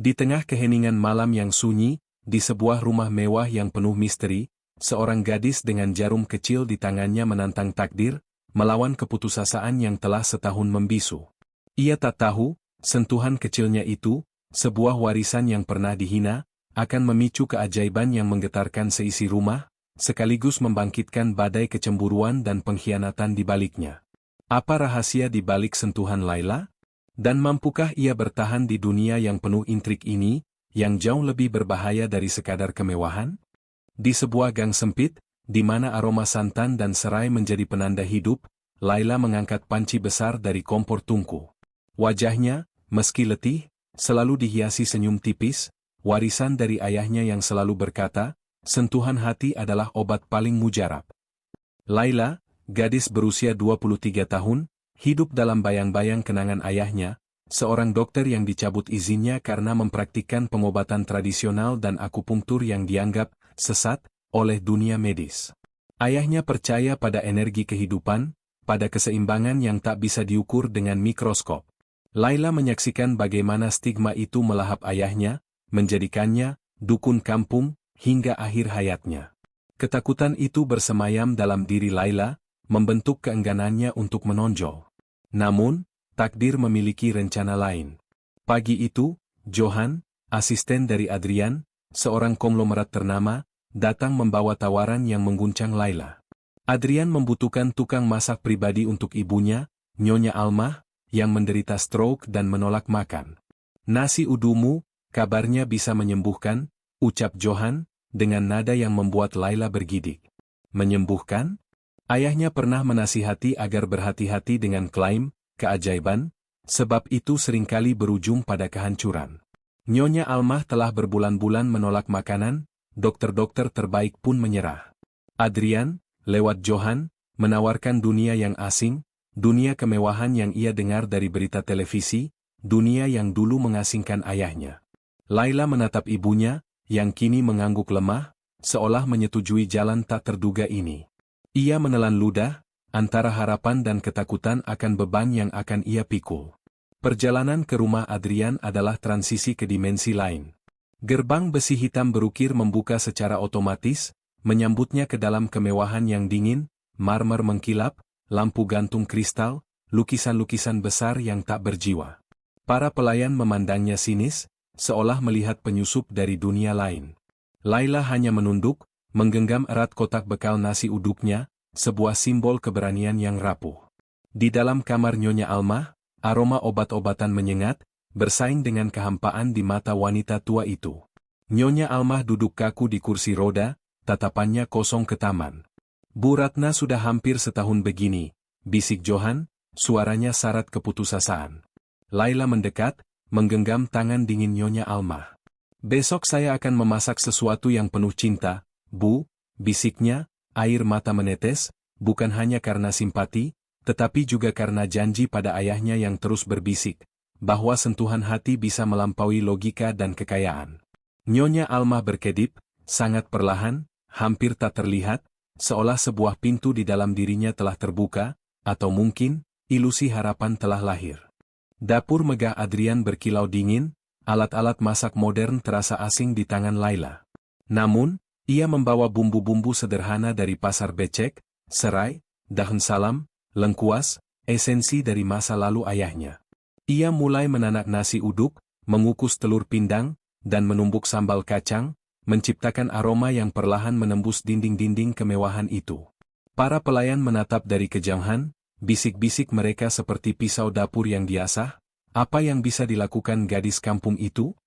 Di tengah keheningan malam yang sunyi, di sebuah rumah mewah yang penuh misteri, seorang gadis dengan jarum kecil di tangannya menantang takdir, melawan keputusasaan yang telah setahun membisu. Ia tak tahu, sentuhan kecilnya itu, sebuah warisan yang pernah dihina, akan memicu keajaiban yang menggetarkan seisi rumah, sekaligus membangkitkan badai kecemburuan dan pengkhianatan di baliknya. Apa rahasia di balik sentuhan Laila? Dan mampukah ia bertahan di dunia yang penuh intrik ini, yang jauh lebih berbahaya dari sekadar kemewahan? Di sebuah gang sempit, di mana aroma santan dan serai menjadi penanda hidup, Laila mengangkat panci besar dari kompor tungku. Wajahnya, meski letih, selalu dihiasi senyum tipis, warisan dari ayahnya yang selalu berkata, sentuhan hati adalah obat paling mujarab. Laila, gadis berusia 23 tahun, hidup dalam bayang-bayang kenangan ayahnya, seorang dokter yang dicabut izinnya karena mempraktikkan pengobatan tradisional dan akupunktur yang dianggap sesat oleh dunia medis. Ayahnya percaya pada energi kehidupan, pada keseimbangan yang tak bisa diukur dengan mikroskop. Laila menyaksikan bagaimana stigma itu melahap ayahnya, menjadikannya dukun kampung hingga akhir hayatnya. Ketakutan itu bersemayam dalam diri Laila, membentuk keengganannya untuk menonjol. Namun, takdir memiliki rencana lain. Pagi itu, Johan, asisten dari Adrian, seorang konglomerat ternama, datang membawa tawaran yang mengguncang Laila. Adrian membutuhkan tukang masak pribadi untuk ibunya, Nyonya Almah, yang menderita stroke dan menolak makan. Nasi udumu, kabarnya bisa menyembuhkan, ucap Johan, dengan nada yang membuat Laila bergidik. Menyembuhkan? Ayahnya pernah menasihati agar berhati-hati dengan klaim keajaiban, sebab itu seringkali berujung pada kehancuran. Nyonya Almah telah berbulan-bulan menolak makanan, dokter-dokter terbaik pun menyerah. Adrian, lewat Johan, menawarkan dunia yang asing, dunia kemewahan yang ia dengar dari berita televisi, dunia yang dulu mengasingkan ayahnya. Laila menatap ibunya, yang kini mengangguk lemah, seolah menyetujui jalan tak terduga ini. Ia menelan ludah, antara harapan dan ketakutan akan beban yang akan ia pikul. Perjalanan ke rumah Adrian adalah transisi ke dimensi lain. Gerbang besi hitam berukir membuka secara otomatis, menyambutnya ke dalam kemewahan yang dingin, marmer mengkilap, lampu gantung kristal, lukisan-lukisan besar yang tak berjiwa. Para pelayan memandangnya sinis, seolah melihat penyusup dari dunia lain. Laila hanya menunduk, menggenggam erat kotak bekal nasi uduknya, sebuah simbol keberanian yang rapuh. Di dalam kamar Nyonya Almah, aroma obat-obatan menyengat, bersaing dengan kehampaan di mata wanita tua itu. Nyonya Almah duduk kaku di kursi roda, tatapannya kosong ke taman. Bu Ratna sudah hampir setahun begini, bisik Johan, suaranya syarat keputusasaan. Laila mendekat, menggenggam tangan dingin Nyonya Almah. Besok saya akan memasak sesuatu yang penuh cinta, Bu, bisiknya, air mata menetes, bukan hanya karena simpati, tetapi juga karena janji pada ayahnya yang terus berbisik, bahwa sentuhan hati bisa melampaui logika dan kekayaan. Nyonya Almah berkedip, sangat perlahan, hampir tak terlihat, seolah sebuah pintu di dalam dirinya telah terbuka, atau mungkin, ilusi harapan telah lahir. Dapur megah Adrian berkilau dingin, alat-alat masak modern terasa asing di tangan Laila. Namun, ia membawa bumbu-bumbu sederhana dari pasar becek, serai, daun salam, lengkuas, esensi dari masa lalu ayahnya. Ia mulai menanak nasi uduk, mengukus telur pindang, dan menumbuk sambal kacang, menciptakan aroma yang perlahan menembus dinding-dinding kemewahan itu. Para pelayan menatap dari kejauhan, bisik-bisik mereka seperti pisau dapur yang diasah, apa yang bisa dilakukan gadis kampung itu?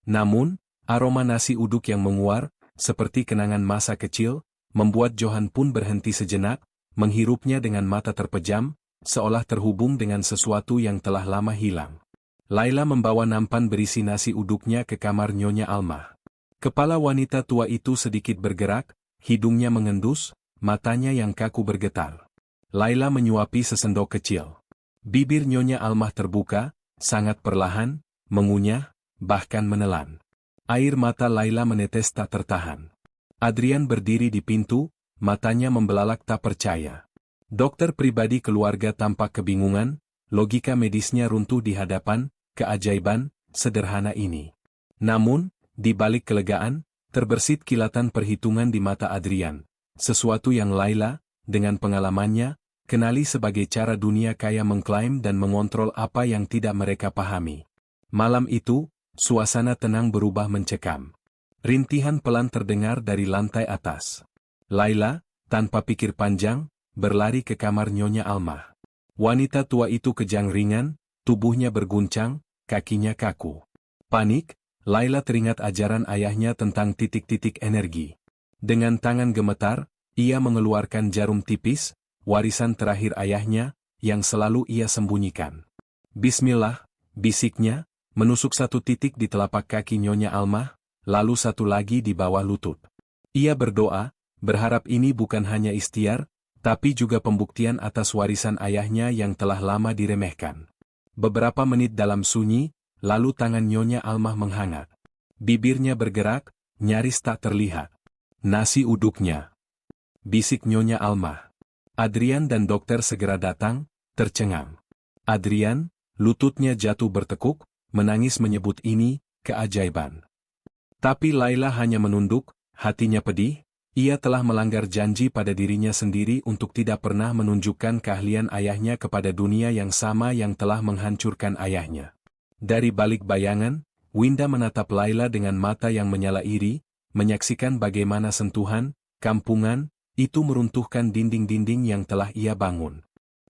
Namun, aroma nasi uduk yang menguar, seperti kenangan masa kecil, membuat Johan pun berhenti sejenak, menghirupnya dengan mata terpejam, seolah terhubung dengan sesuatu yang telah lama hilang. Laila membawa nampan berisi nasi uduknya ke kamar Nyonya Almah. Kepala wanita tua itu sedikit bergerak, hidungnya mengendus, matanya yang kaku bergetar. Laila menyuapi sesendok kecil. Bibir Nyonya Almah terbuka, sangat perlahan, mengunyah, bahkan menelan. Air mata Laila menetes tak tertahan. Adrian berdiri di pintu, matanya membelalak tak percaya. Dokter pribadi keluarga tampak kebingungan, logika medisnya runtuh di hadapan keajaiban sederhana ini. Namun, di balik kelegaan, terbersit kilatan perhitungan di mata Adrian. Sesuatu yang Laila, dengan pengalamannya, kenali sebagai cara dunia kaya mengklaim dan mengontrol apa yang tidak mereka pahami. Malam itu, suasana tenang berubah mencekam. Rintihan pelan terdengar dari lantai atas. Laila, tanpa pikir panjang, berlari ke kamar Nyonya Almah. Wanita tua itu kejang ringan, tubuhnya berguncang, kakinya kaku. Panik, Laila teringat ajaran ayahnya tentang titik-titik energi. Dengan tangan gemetar, ia mengeluarkan jarum tipis, warisan terakhir ayahnya, yang selalu ia sembunyikan. Bismillah, bisiknya, menusuk satu titik di telapak kaki Nyonya Almah, lalu satu lagi di bawah lutut. Ia berdoa, berharap ini bukan hanya ikhtiar, tapi juga pembuktian atas warisan ayahnya yang telah lama diremehkan. Beberapa menit dalam sunyi, lalu tangan Nyonya Almah menghangat. Bibirnya bergerak, nyaris tak terlihat. Nasi uduknya, bisik Nyonya Almah. Adrian dan dokter segera datang, tercengang. Adrian, lututnya jatuh bertekuk, menangis menyebut ini keajaiban. Tapi Laila hanya menunduk, hatinya pedih. Ia telah melanggar janji pada dirinya sendiri untuk tidak pernah menunjukkan keahlian ayahnya kepada dunia yang sama yang telah menghancurkan ayahnya. Dari balik bayangan, Winda menatap Laila dengan mata yang menyala iri, menyaksikan bagaimana sentuhan, kampungan, itu meruntuhkan dinding-dinding yang telah ia bangun.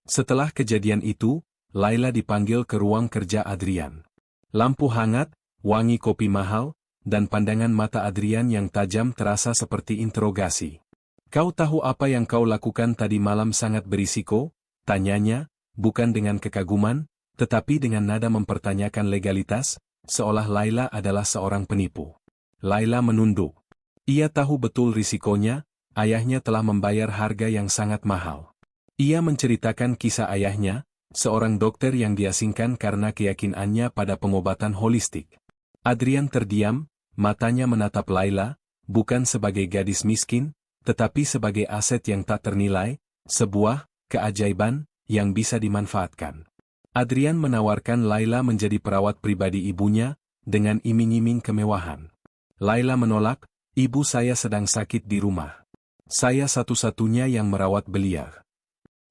Setelah kejadian itu, Laila dipanggil ke ruang kerja Adrian. Lampu hangat, wangi kopi mahal, dan pandangan mata Adrian yang tajam terasa seperti interogasi. "Kau tahu apa yang kau lakukan tadi malam sangat berisiko?" tanyanya, bukan dengan kekaguman, tetapi dengan nada mempertanyakan legalitas, seolah Laila adalah seorang penipu. Laila menunduk. Ia tahu betul risikonya, ayahnya telah membayar harga yang sangat mahal. Ia menceritakan kisah ayahnya, seorang dokter yang diasingkan karena keyakinannya pada pengobatan holistik. Adrian terdiam, matanya menatap Laila, bukan sebagai gadis miskin, tetapi sebagai aset yang tak ternilai, sebuah keajaiban yang bisa dimanfaatkan. Adrian menawarkan Laila menjadi perawat pribadi ibunya, dengan iming-iming kemewahan. Laila menolak, "Ibu saya sedang sakit di rumah. Saya satu-satunya yang merawat beliau."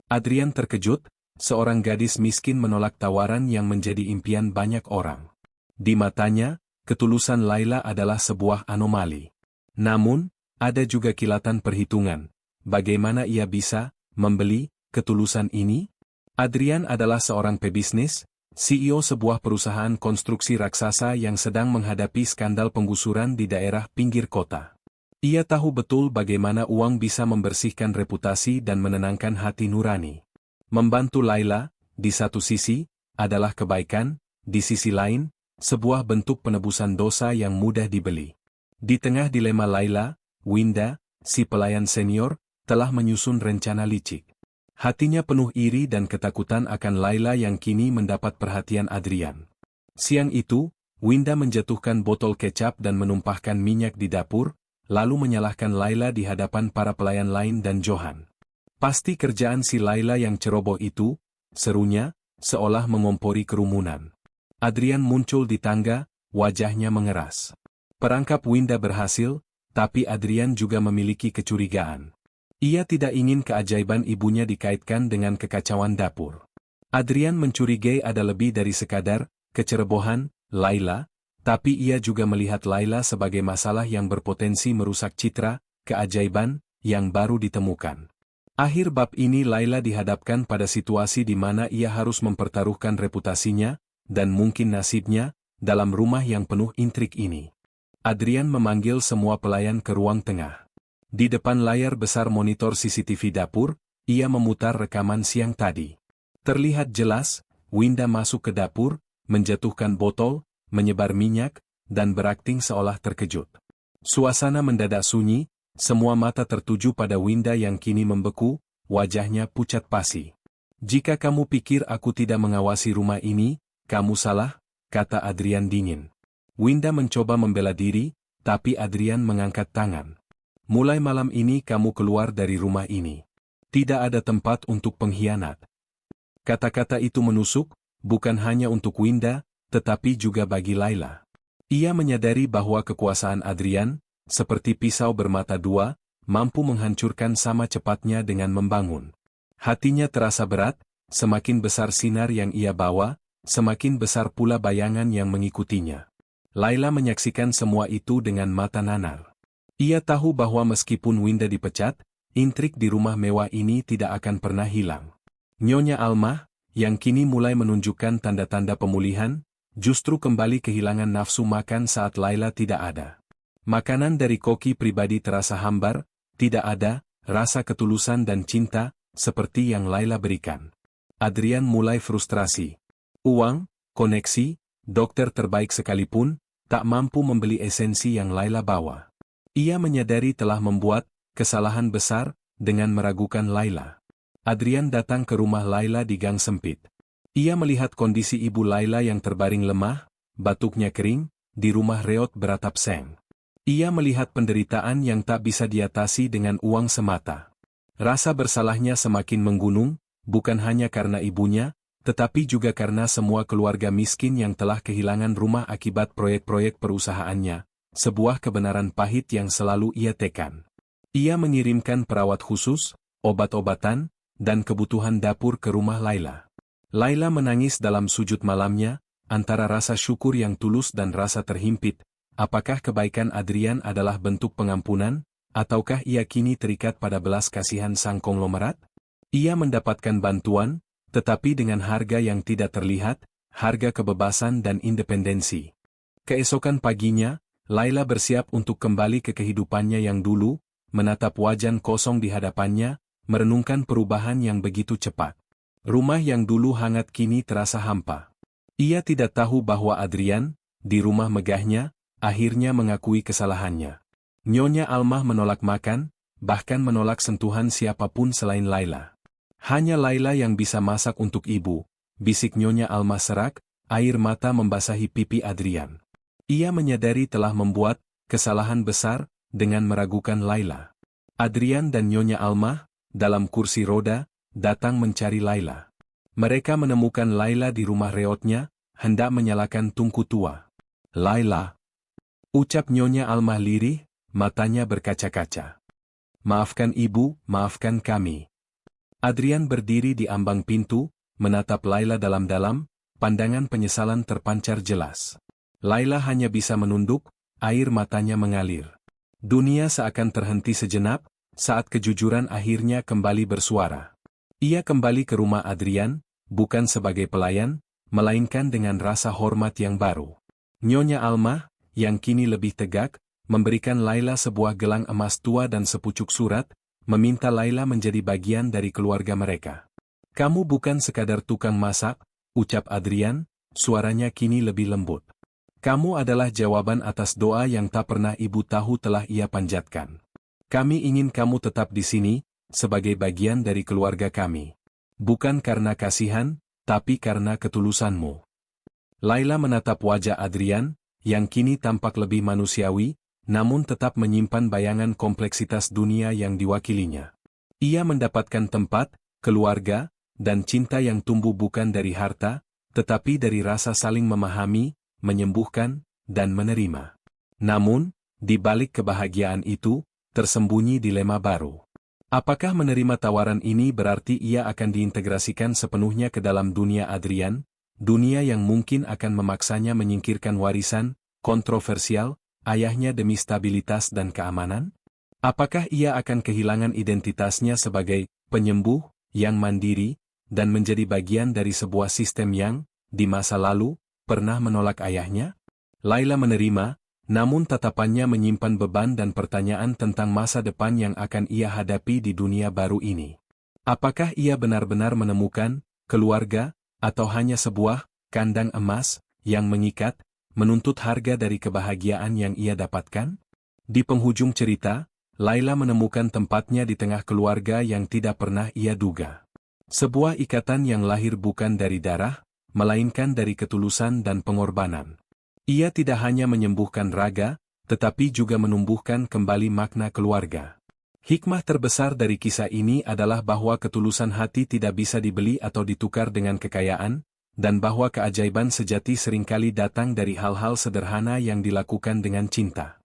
Adrian terkejut, seorang gadis miskin menolak tawaran yang menjadi impian banyak orang. Di matanya, ketulusan Laila adalah sebuah anomali. Namun, ada juga kilatan perhitungan. Bagaimana ia bisa membeli ketulusan ini? Adrian adalah seorang pebisnis, CEO sebuah perusahaan konstruksi raksasa yang sedang menghadapi skandal penggusuran di daerah pinggir kota. Ia tahu betul bagaimana uang bisa membersihkan reputasi dan menenangkan hati nurani. Membantu Laila, di satu sisi, adalah kebaikan, di sisi lain, sebuah bentuk penebusan dosa yang mudah dibeli. Di tengah dilema Laila, Winda, si pelayan senior, telah menyusun rencana licik. Hatinya penuh iri dan ketakutan akan Laila yang kini mendapat perhatian Adrian. Siang itu, Winda menjatuhkan botol kecap dan menumpahkan minyak di dapur, lalu menyalahkan Laila di hadapan para pelayan lain dan Johan. "Pasti kerjaan si Laila yang ceroboh itu," serunya, seolah mengompori kerumunan. Adrian muncul di tangga, wajahnya mengeras. Perangkap Winda berhasil, tapi Adrian juga memiliki kecurigaan. Ia tidak ingin keajaiban ibunya dikaitkan dengan kekacauan dapur. Adrian mencurigai ada lebih dari sekadar kecerobohan Laila, tapi ia juga melihat Laila sebagai masalah yang berpotensi merusak citra keajaiban yang baru ditemukan. Akhir bab ini Laila dihadapkan pada situasi di mana ia harus mempertaruhkan reputasinya, dan mungkin nasibnya, dalam rumah yang penuh intrik ini. Adrian memanggil semua pelayan ke ruang tengah. Di depan layar besar monitor CCTV dapur, ia memutar rekaman siang tadi. Terlihat jelas, Winda masuk ke dapur, menjatuhkan botol, menyebar minyak, dan berakting seolah terkejut. Suasana mendadak sunyi, semua mata tertuju pada Winda yang kini membeku, wajahnya pucat pasi. "Jika kamu pikir aku tidak mengawasi rumah ini, kamu salah," kata Adrian dingin. Winda mencoba membela diri, tapi Adrian mengangkat tangan. "Mulai malam ini kamu keluar dari rumah ini. Tidak ada tempat untuk pengkhianat." Kata-kata itu menusuk, bukan hanya untuk Winda, tetapi juga bagi Laila. Ia menyadari bahwa kekuasaan Adrian, seperti pisau bermata dua, mampu menghancurkan sama cepatnya dengan membangun. Hatinya terasa berat, semakin besar sinar yang ia bawa, semakin besar pula bayangan yang mengikutinya. Laila menyaksikan semua itu dengan mata nanar. Ia tahu bahwa meskipun Winda dipecat, intrik di rumah mewah ini tidak akan pernah hilang. Nyonya Almah, yang kini mulai menunjukkan tanda-tanda pemulihan, justru kembali kehilangan nafsu makan saat Laila tidak ada. Makanan dari koki pribadi terasa hambar, tidak ada rasa ketulusan dan cinta, seperti yang Laila berikan. Adrian mulai frustrasi. Uang, koneksi, dokter terbaik sekalipun, tak mampu membeli esensi yang Laila bawa. Ia menyadari telah membuat kesalahan besar dengan meragukan Laila. Adrian datang ke rumah Laila di gang sempit. Ia melihat kondisi ibu Laila yang terbaring lemah, batuknya kering, di rumah reot beratap seng. Ia melihat penderitaan yang tak bisa diatasi dengan uang semata. Rasa bersalahnya semakin menggunung, bukan hanya karena ibunya, tetapi juga karena semua keluarga miskin yang telah kehilangan rumah akibat proyek-proyek perusahaannya, sebuah kebenaran pahit yang selalu ia tekan. Ia mengirimkan perawat khusus, obat-obatan, dan kebutuhan dapur ke rumah Laila. Laila menangis dalam sujud malamnya, antara rasa syukur yang tulus dan rasa terhimpit. Apakah kebaikan Adrian adalah bentuk pengampunan, ataukah ia kini terikat pada belas kasihan sang konglomerat? Ia mendapatkan bantuan, tetapi dengan harga yang tidak terlihat, harga kebebasan dan independensi. Keesokan paginya, Laila bersiap untuk kembali ke kehidupannya yang dulu, menatap wajan kosong di hadapannya, merenungkan perubahan yang begitu cepat. Rumah yang dulu hangat kini terasa hampa. Ia tidak tahu bahwa Adrian, di rumah megahnya, akhirnya mengakui kesalahannya. Nyonya Almah menolak makan, bahkan menolak sentuhan siapapun selain Laila. Hanya Laila yang bisa masak untuk ibu, bisik Nyonya Almah serak, air mata membasahi pipi Adrian. Ia menyadari telah membuat kesalahan besar dengan meragukan Laila. Adrian dan Nyonya Almah, dalam kursi roda, datang mencari Laila. Mereka menemukan Laila di rumah reotnya, hendak menyalakan tungku tua. Laila, ucap Nyonya Almah lirih, matanya berkaca-kaca. Maafkan ibu, maafkan kami. Adrian berdiri di ambang pintu, menatap Laila dalam-dalam, pandangan penyesalan terpancar jelas. Laila hanya bisa menunduk, air matanya mengalir. Dunia seakan terhenti sejenak, saat kejujuran akhirnya kembali bersuara. Ia kembali ke rumah Adrian, bukan sebagai pelayan, melainkan dengan rasa hormat yang baru. Nyonya Almah, yang kini lebih tegak, memberikan Laila sebuah gelang emas tua dan sepucuk surat, meminta Laila menjadi bagian dari keluarga mereka. Kamu bukan sekadar tukang masak, ucap Adrian, suaranya kini lebih lembut. Kamu adalah jawaban atas doa yang tak pernah ibu tahu telah ia panjatkan. Kami ingin kamu tetap di sini, sebagai bagian dari keluarga kami. Bukan karena kasihan, tapi karena ketulusanmu. Laila menatap wajah Adrian, yang kini tampak lebih manusiawi, namun tetap menyimpan bayangan kompleksitas dunia yang diwakilinya. Ia mendapatkan tempat, keluarga, dan cinta yang tumbuh bukan dari harta, tetapi dari rasa saling memahami, menyembuhkan, dan menerima. Namun, di balik kebahagiaan itu, tersembunyi dilema baru. Apakah menerima tawaran ini berarti ia akan diintegrasikan sepenuhnya ke dalam dunia Adrian, dunia yang mungkin akan memaksanya menyingkirkan warisan kontroversial ayahnya demi stabilitas dan keamanan? Apakah ia akan kehilangan identitasnya sebagai penyembuh yang mandiri dan menjadi bagian dari sebuah sistem yang, di masa lalu, pernah menolak ayahnya? Laila menerima, namun tatapannya menyimpan beban dan pertanyaan tentang masa depan yang akan ia hadapi di dunia baru ini. Apakah ia benar-benar menemukan keluarga, atau hanya sebuah kandang emas yang mengikat, menuntut harga dari kebahagiaan yang ia dapatkan? Di penghujung cerita, Laila menemukan tempatnya di tengah keluarga yang tidak pernah ia duga. Sebuah ikatan yang lahir bukan dari darah, melainkan dari ketulusan dan pengorbanan. Ia tidak hanya menyembuhkan raga, tetapi juga menumbuhkan kembali makna keluarga. Hikmah terbesar dari kisah ini adalah bahwa ketulusan hati tidak bisa dibeli atau ditukar dengan kekayaan, dan bahwa keajaiban sejati seringkali datang dari hal-hal sederhana yang dilakukan dengan cinta.